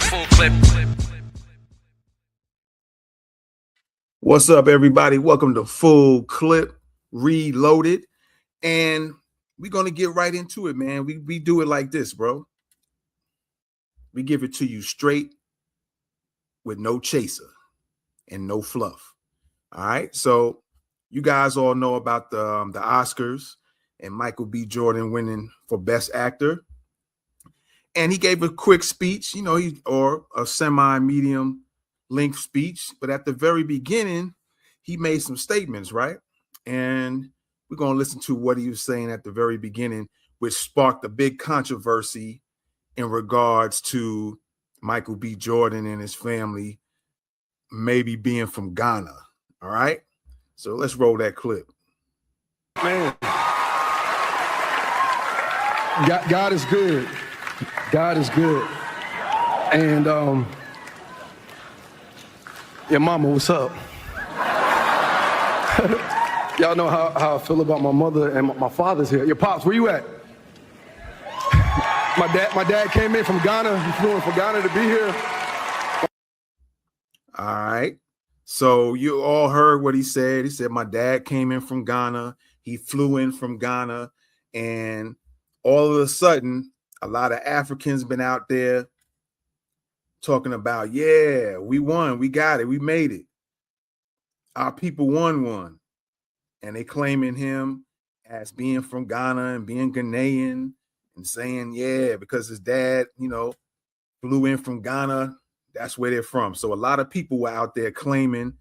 Full clip. What's up, everybody? Welcome to Full Clip Reloaded. And we're going to get right into it, man. We do it like this, bro. We give it to you straight with no chaser and no fluff. All right. So you guys all know about the Oscars and Michael B. Jordan winning for Best Actor. And he gave a quick speech, or a semi-medium length speech. But at the very beginning, he made some statements, right? And we're going to listen to what he was saying at the very beginning, which sparked a big controversy in regards to Michael B. Jordan and his family maybe being from Ghana. All right. So let's roll that clip. Man, God is good. God is good. And yeah, mama, what's up? Y'all know how I feel about my mother and my father's here. Your pops, where you at? My dad came in from Ghana. He flew in from Ghana to be here. All right. So you all heard what he said. He said, my dad came in from Ghana. He flew in from Ghana. And all of a sudden, a lot of Africans been out there talking about, yeah, we won. We got it. We made it. Our people won. And they claiming him as being from Ghana and being Ghanaian and saying, yeah, because his dad, flew in from Ghana. That's where they're from. So a lot of people were out there claiming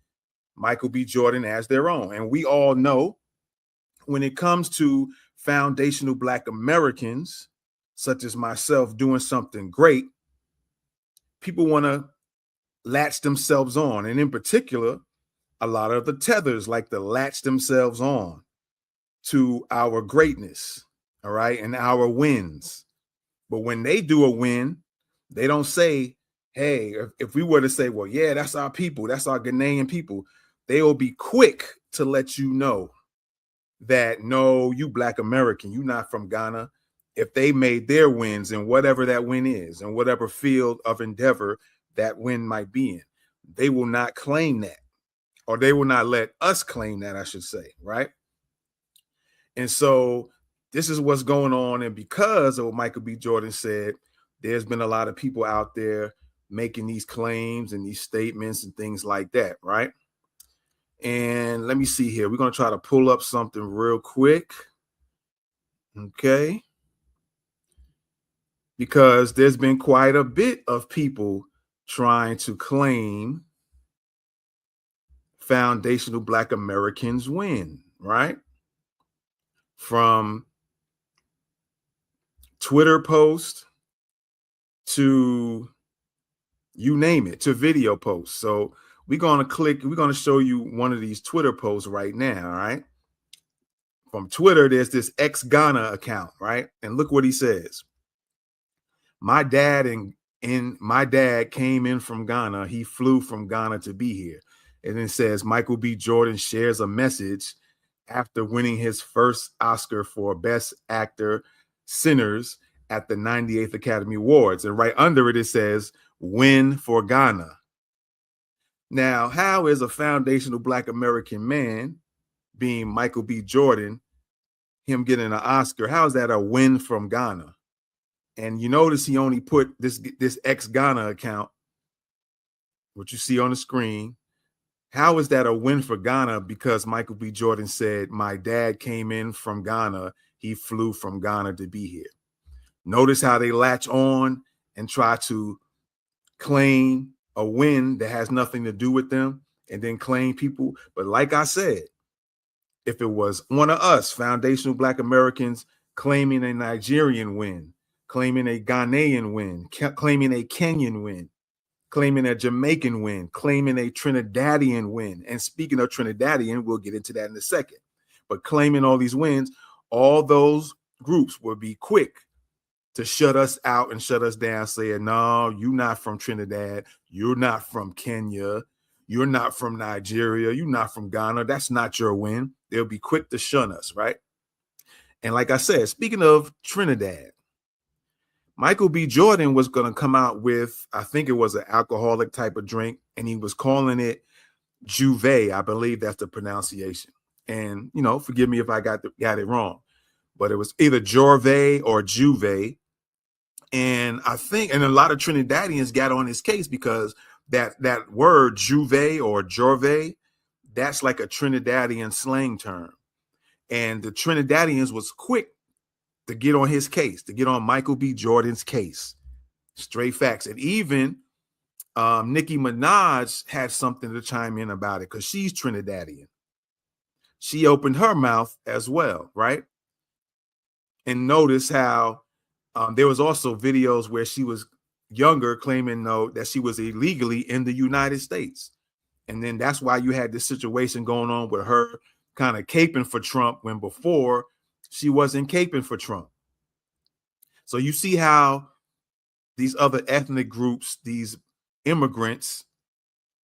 Michael B. Jordan as their own. And we all know when it comes to foundational Black Americans, such as myself, doing something great, people want to latch themselves on. And in particular, a lot of the tethers like to latch themselves on to our greatness, all right, and our wins. But when they do a win, they don't say, hey, if we were to say, well, yeah, that's our people, that's our Ghanaian people, they will be quick to let you know that, no, you Black American, you're not from Ghana. If they made their wins in whatever that win is, and whatever field of endeavor that win might be in, they will not claim that, or they will not let us claim that, I should say, right? And so this is what's going on. And because of what Michael B. Jordan said, there's been a lot of people out there making these claims and these statements and things like that, right? And let me see here. We're going to try to pull up something real quick. Okay. Because there's been quite a bit of people trying to claim foundational Black Americans win, right? From Twitter posts to you name it, to video posts. So we're going to show you one of these Twitter posts right now, all right? From Twitter, there's this ex-Ghana account, right? And look what he says. My dad came in from Ghana. He flew from Ghana to be here. And it says Michael B. Jordan shares a message after winning his first Oscar for Best Actor, Sinners, at the 98th Academy Awards. And right under it, it says, win for Ghana. Now, how is a foundational Black American man, being Michael B. Jordan, him getting an Oscar, how is that a win from Ghana? And you notice he only put this ex-Ghana account, what you see on the screen. How is that a win for Ghana? Because Michael B. Jordan said, my dad came in from Ghana. He flew from Ghana to be here. Notice how they latch on and try to claim a win that has nothing to do with them and then claim people. But like I said, if it was one of us, foundational Black Americans, claiming a Nigerian win, claiming a Ghanaian win, claiming a Kenyan win, claiming a Jamaican win, claiming a Trinidadian win. And speaking of Trinidadian, we'll get into that in a second. But claiming all these wins, all those groups will be quick to shut us out and shut us down, saying, no, you're not from Trinidad. You're not from Kenya. You're not from Nigeria. You're not from Ghana. That's not your win. They'll be quick to shun us, right? And like I said, speaking of Trinidad, Michael B. Jordan was going to come out with, I think it was an alcoholic type of drink, and he was calling it Juve. I believe that's the pronunciation. And, you know, forgive me if I got it wrong, but it was either Jorve or Juve. And I think, and a lot of Trinidadians got on his case because that word Juve or Jorve, that's like a Trinidadian slang term. And the Trinidadians was quick to get on his case, to get on Michael B. Jordan's case. Straight facts. And even Nicki Minaj had something to chime in about it because she's Trinidadian. She opened her mouth as well, right? And notice how there was also videos where she was younger claiming that she was illegally in the United States. And then that's why you had this situation going on with her kind of caping for Trump when before she wasn't caping for Trump. So you see how these other ethnic groups, these immigrants,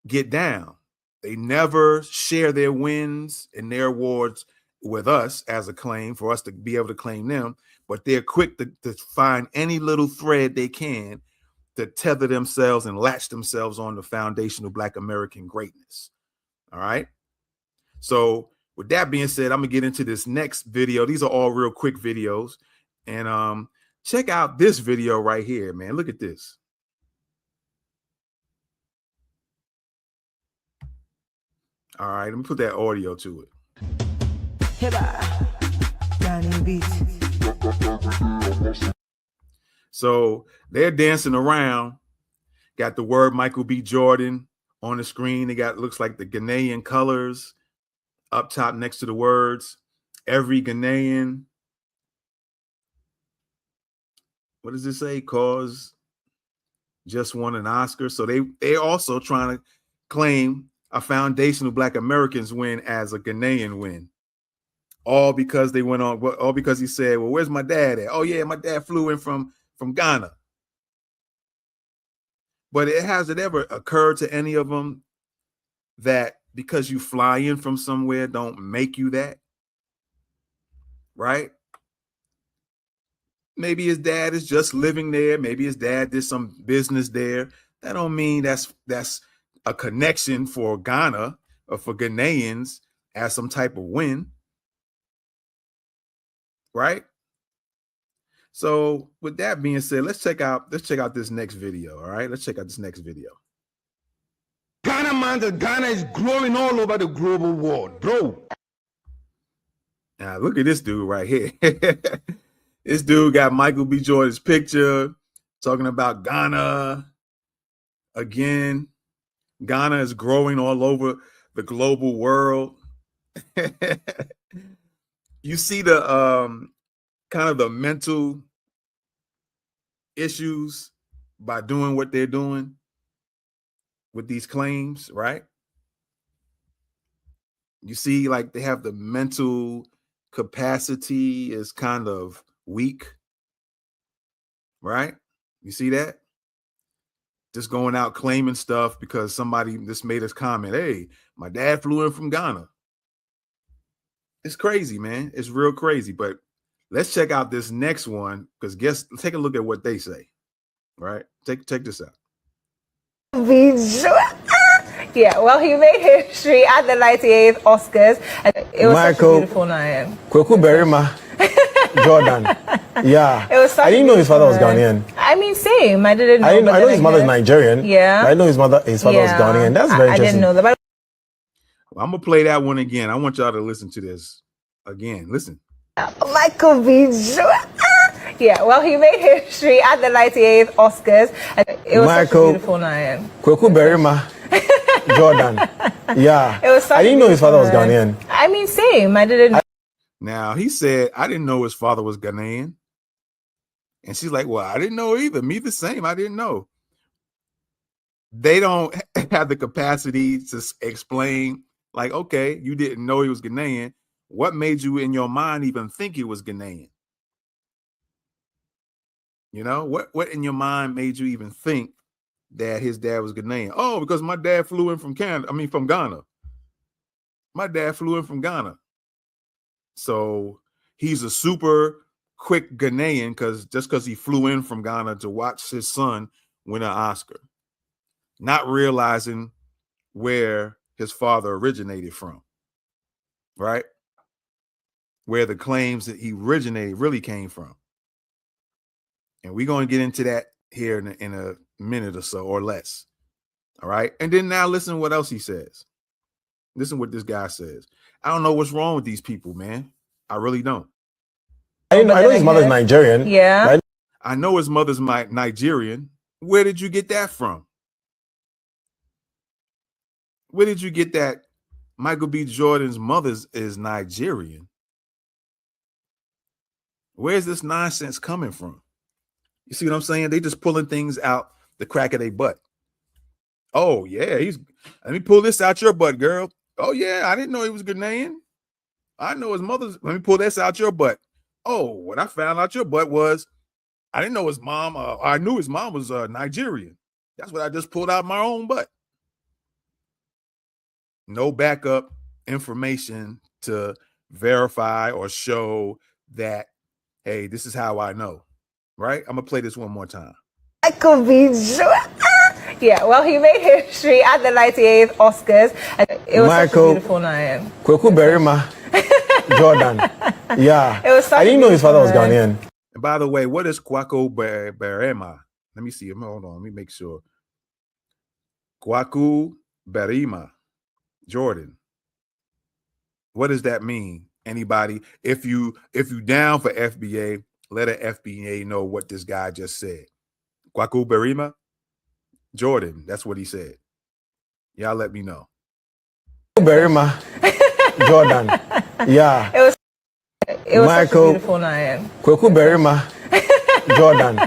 get down. They never share their wins and their awards with us as a claim for us to be able to claim them, but they're quick to find any little thread they can to tether themselves and latch themselves on the foundation of Black American greatness. All right. So with that being said, I'm gonna get into this next video. These are all real quick videos. And check out this video right here, man. Look at this. All right, let me put that audio to it. So they're dancing around, got the word Michael B. Jordan on the screen. They got, looks like the Ghanaian colors up top next to the words. Every Ghanaian, what does it say? Cause just won an Oscar. So they're also trying to claim a foundational Black Americans win as a Ghanaian win. All because they went on, all because he said, well, where's my dad at? Oh yeah, my dad flew in from Ghana. But has it ever occurred to any of them that because you fly in from somewhere don't make you that? Right? Maybe his dad is just living there. Maybe his dad did some business there. That don't mean that's a connection for Ghana or for Ghanaians as some type of win. Right? So with that being said, let's check out this next video. All right, let's check out this next video. Ghana is growing all over the global world, bro. Now look at this dude right here. This dude got Michael B. Jordan's picture, talking about Ghana again. Ghana is growing all over the global world. You see the kind of the mental issues by doing what they're doing with these claims, right? You see, like, they have the mental capacity is kind of weak, right? You see that? Just going out claiming stuff because somebody just made us comment, hey, my dad flew in from Ghana. It's crazy, man. It's real crazy. But let's check out this next one because take a look at what they say. Right? Check this out. Yeah, well, he made history at the 98th Oscars. And it was such a beautiful night. Kweku Berima Jordan. Yeah. It was I didn't know his father was Ghanaian. I mean, same. I didn't know. I know his mother is Nigerian. Yeah. I know his father was Ghanaian. That's very interesting. I didn't know that. Well, I'm going to play that one again. I want y'all to listen to this again. Listen. Michael B. Jordan. Yeah, well, he made history at the 98th Oscars. And it was such a beautiful night. Kweku Berima Jordan. Yeah. It was I didn't know his father was Ghanaian. I mean, same. I didn't. Now, he said, I didn't know his father was Ghanaian. And she's like, well, I didn't know either. Me the same. I didn't know. They don't have the capacity to explain, like, okay, you didn't know he was Ghanaian. What made you in your mind even think he was Ghanaian? You know, what in your mind made you even think that his dad was Ghanaian? Oh, because my dad flew in from from Ghana. My dad flew in from Ghana. So he's a super quick Ghanaian because he flew in from Ghana to watch his son win an Oscar, not realizing where his father originated from, right? Where the claims that he originated really came from. And we're going to get into that here in a minute or so or less. All right. And then now listen to what else he says. Listen what this guy says. I don't know what's wrong with these people, man. I really don't. I know his mother's Nigerian. Yeah. Right? I know his mother's Nigerian. Where did you get that from? Where did you get that? Michael B. Jordan's mother is Nigerian. Where's this nonsense coming from? You see what I'm saying? They just pulling things out the crack of their butt. Oh, yeah, let me pull this out your butt, girl. Oh, yeah, I didn't know he was Ghanaian. I know his mother's, let me pull this out your butt. Oh, what I found out your butt was, I didn't know his mom, I knew his mom was Nigerian. That's what I just pulled out my own butt. No backup information to verify or show that, hey, this is how I know, right? I'm going to play this one more time. Michael B. Jordan. Yeah, well, he made history at the 98th Oscars. And it was such a beautiful night. Kweku Berima Jordan. Yeah. It was such I didn't know his father was night. Ghanaian. And by the way, what is Kwaku Berima? Let me see. Hold on. Let me make sure. Kwaku Berima Jordan. What does that mean? Anybody? If you down for FBA, let an FBA know what this guy just said. Kwaku Berima Jordan. That's what he said. Y'all let me know. Berima Jordan. Yeah. It was such a beautiful night. Kweku Berima Jordan.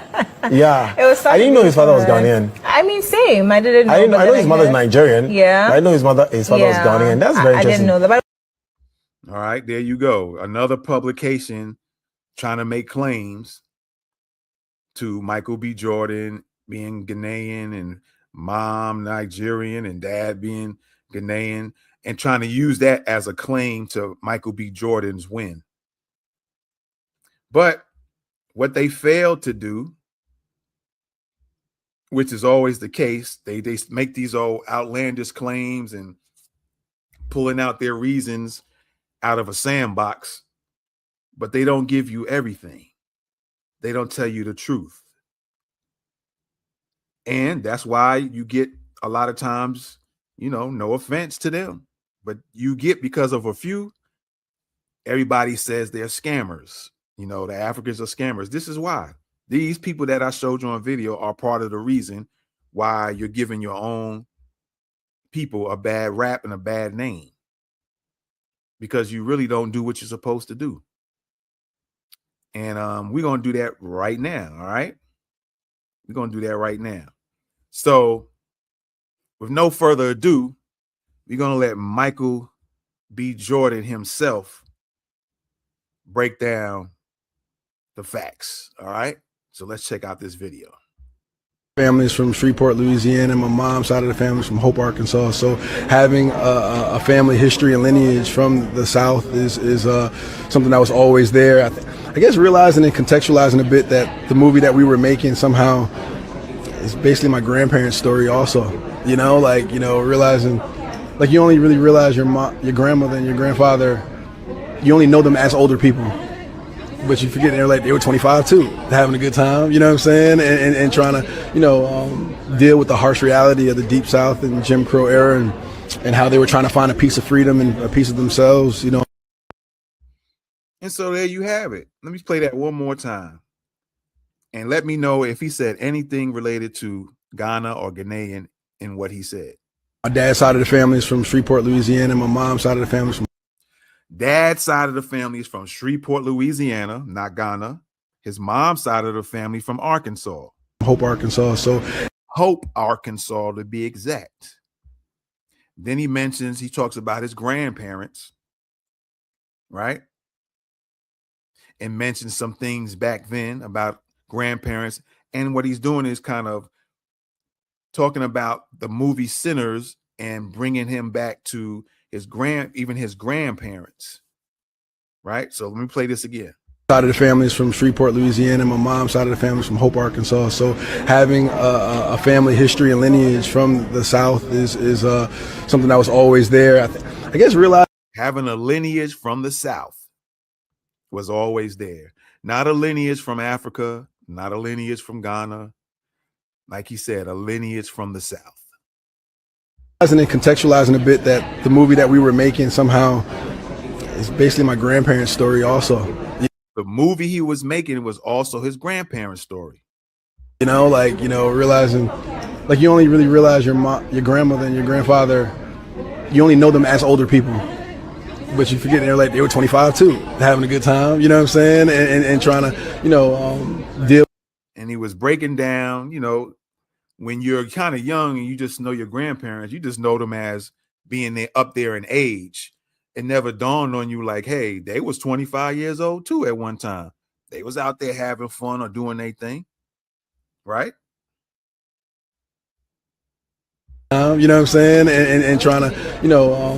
Yeah. It was such I didn't know his father was night. Ghanaian. I mean, same. I didn't know. I know his mother's Nigerian. Yeah. I know his father was Ghanaian. That's very I interesting. didn't know that. All right, there you go. Another publication trying to make claims to Michael B. Jordan being Ghanaian and mom Nigerian and dad being Ghanaian and trying to use that as a claim to Michael B. Jordan's win. But what they failed to do, which is always the case, they make these old outlandish claims and pulling out their reasons out of a sandbox, but they don't give you everything. They don't tell you the truth. And that's why you get a lot of times, no offense to them, but you get because of a few, everybody says they're scammers. The Africans are scammers. This is why. These people that I showed you on video are part of the reason why you're giving your own people a bad rap and a bad name. Because you really don't do what you're supposed to do. And we're going to do that right now, all right? We're going to do that right now. So with no further ado, we're going to let Michael B. Jordan himself break down the facts, all right? So let's check out this video. Families from Shreveport, Louisiana. My mom's side of the family is from Hope, Arkansas. So having a family history and lineage from the South is something that was always there. I guess realizing and contextualizing a bit that the movie that we were making somehow is basically my grandparents' story also. Realizing like you only really realize your grandmother and your grandfather, you only know them as older people. But you forget they were 25 too, having a good time, you know what I'm saying? And trying to, deal with the harsh reality of the Deep South and Jim Crow era and how they were trying to find a piece of freedom and a piece of themselves, And so there you have it. Let me play that one more time. And let me know if he said anything related to Ghana or Ghanaian in what he said. My dad's side of the family is from Shreveport, Louisiana. My mom's side of the family is from Dad's side of the family is from Shreveport, Louisiana, not Ghana. His mom's side of the family from Arkansas. Hope, Arkansas. So Hope, Arkansas, to be exact. Then he talks about his grandparents, right? And mentions some things back then about grandparents. And what he's doing is kind of talking about the movie Sinners and bringing him back to his grandparents, right? So let me play this again. Side of the family is from Shreveport, Louisiana. My mom's side of the family is from Hope, Arkansas. So having a family history and lineage from the South is something that was always there. I guess realize having a lineage from the South was always there. Not a lineage from Africa, not a lineage from Ghana. Like he said, a lineage from the South. And contextualizing a bit that the movie that we were making somehow is basically my grandparents' story also. The movie he was making was also his grandparents' story. You know, like, you know, realizing, like, you only really realize your grandmother and your grandfather, you only know them as older people. But you forget they're like, they were 25 too, having a good time, you know what I'm saying? And trying to, you know, deal. And he was breaking down, you know, when you're kind of young and you just know your grandparents, you just know them as being up there in age. It never dawned on you like, hey, they was 25 years old too at one time. They was out there having fun or doing their thing, right? You know what I'm saying? And trying to, you know,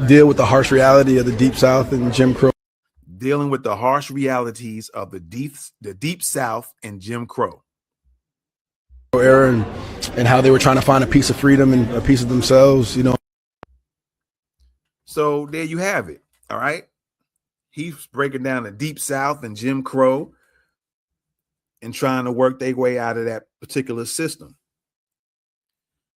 deal with the harsh reality of the Deep South and Jim Crow. Dealing with the harsh realities of the Deep South and Jim Crow era and how they were trying to find a piece of freedom and a piece of themselves, you know. So there you have it. All right. He's breaking down the Deep South and Jim Crow and trying to work their way out of that particular system.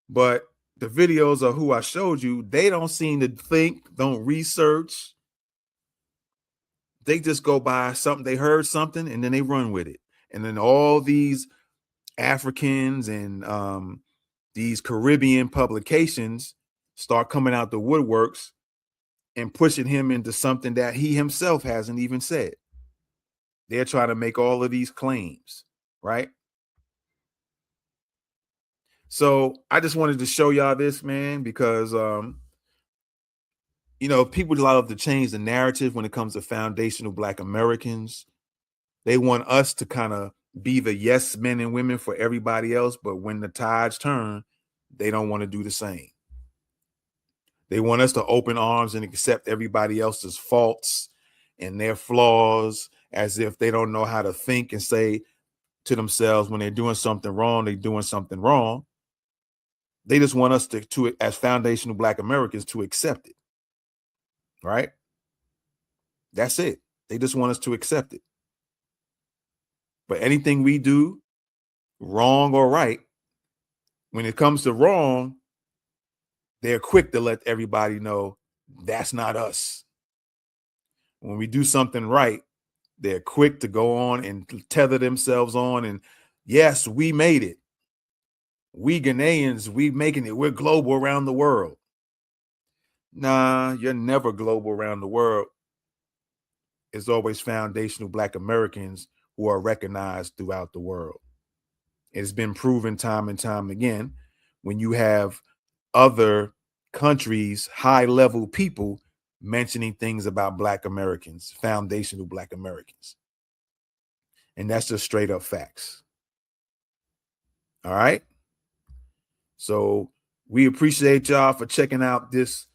But the videos of who I showed you, they don't seem to think, don't research. They just go by something. They heard something and then they run with it. And then all these Africans and these Caribbean publications start coming out the woodworks and pushing him into something that he himself hasn't even said. They're trying to make all of these claims, right? So I just wanted to show y'all this, man, because, you know, people love to change the narrative when it comes to foundational Black Americans. They want us to kind of be the yes men and women for everybody else. But when the tides turn, they don't want to do the same. They want us to open arms and accept everybody else's faults and their flaws as if they don't know how to think and say to themselves when they're doing something wrong, they're doing something wrong. They just want us to as foundational Black Americans, to accept it. Right? That's it. They just want us to accept it. But anything we do, wrong or right, when it comes to wrong, they're quick to let everybody know that's not us. When we do something right, they're quick to go on and tether themselves on. And yes, we made it. We Ghanaians, we making it. We're global around the world. Nah, you're never global around the world. It's always foundational Black Americans who are recognized throughout the world. It's been proven time and time again when you have other countries, high-level people mentioning things about Black Americans, foundational Black Americans. And that's just straight up facts. All right. So we appreciate y'all for checking out this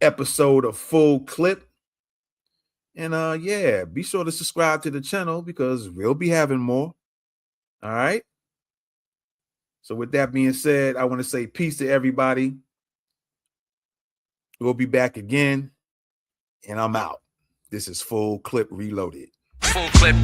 episode of Full Clip. And yeah, be sure to subscribe to the channel because we'll be having more. All right. So with that being said, I want to say peace to everybody. We'll be back again. And I'm out. This is Full Clip Reloaded. Full Clip.